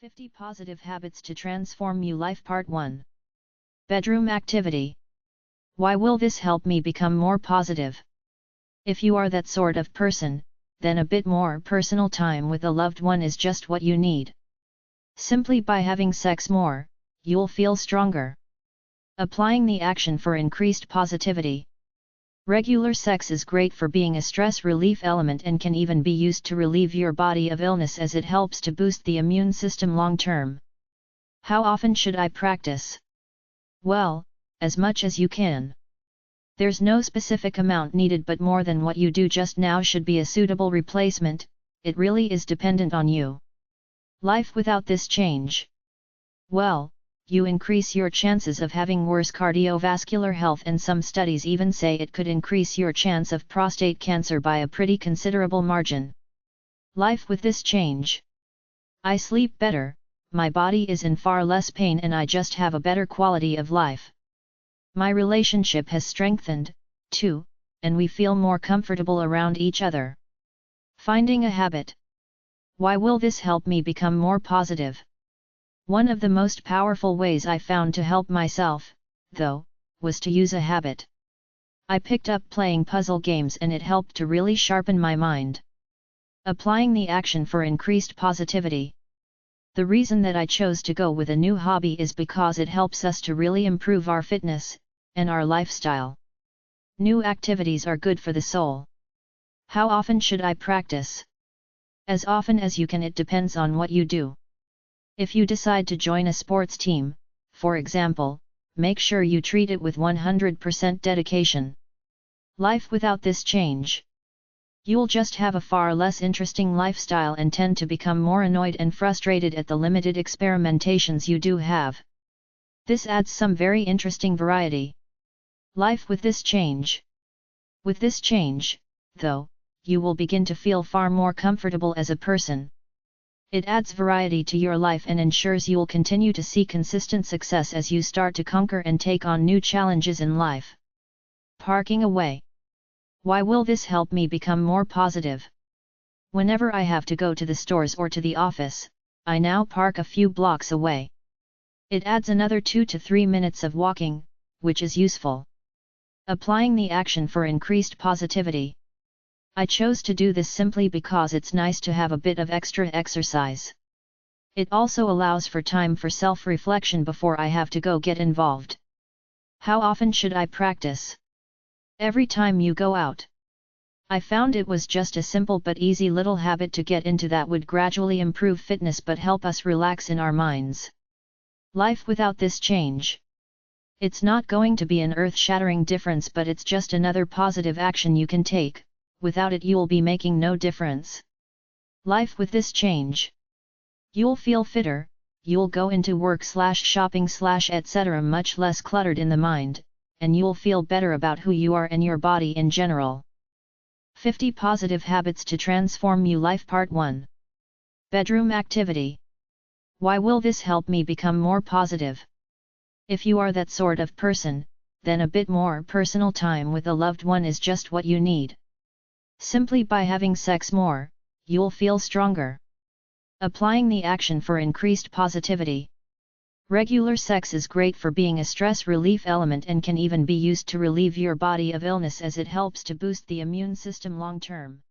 50 Positive Habits to Transform Your Life Part 1. Bedroom Activity. Why will this help me become more positive? If you are that sort of person, then a bit more personal time with a loved one is just what you need. Simply by having sex more, you'll feel stronger. Applying the action for increased positivity. Regular sex is great for being a stress relief element and can even be used to relieve your body of illness as it helps to boost the immune system long term. How often should I practice? Well, as much as you can. There's no specific amount needed, but more than what you do just now should be a suitable replacement. It really is dependent on you. Life without this change. Well, you increase your chances of having worse cardiovascular health, and some studies even say it could increase your chance of prostate cancer by a pretty considerable margin. Life with this change. I sleep better, my body is in far less pain, and I just have a better quality of life. My relationship has strengthened, too, and we feel more comfortable around each other. Finding a habit. Why will this help me become more positive? One of the most powerful ways I found to help myself, though, was to use a habit. I picked up playing puzzle games and it helped to really sharpen my mind. Applying the action for increased positivity. The reason that I chose to go with a new hobby is because it helps us to really improve our fitness and our lifestyle. New activities are good for the soul. How often should I practice? As often as you can. It depends on what you do. If you decide to join a sports team, for example, make sure you treat it with 100% dedication. Life without this change. You'll just have a far less interesting lifestyle and tend to become more annoyed and frustrated at the limited experimentations you do have. This adds some very interesting variety. Life with this change. With this change, though, you will begin to feel far more comfortable as a person. It adds variety to your life and ensures you'll continue to see consistent success as you start to conquer and take on new challenges in life. Parking away. Why will this help me become more positive? Whenever I have to go to the stores or to the office, I now park a few blocks away. It adds another 2 to 3 minutes of walking, which is useful. Applying the action for increased positivity. I chose to do this simply because it's nice to have a bit of extra exercise. It also allows for time for self-reflection before I have to go get involved. How often should I practice? Every time you go out. I found it was just a simple but easy little habit to get into that would gradually improve fitness but help us relax in our minds. Life without this change. It's not going to be an earth-shattering difference, but it's just another positive action you can take. Without it you'll be making no difference. Life with this change. You'll feel fitter, you'll go into work/shopping/etc. much less cluttered in the mind, and you'll feel better about who you are and your body in general. 50 Positive Habits to Transform Your Life Part 1. Bedroom Activity. Why will this help me become more positive? If you are that sort of person, then a bit more personal time with a loved one is just what you need. Simply by having sex more, you'll feel stronger. Applying the action for increased positivity. Regular sex is great for being a stress relief element and can even be used to relieve your body of illness as it helps to boost the immune system long term.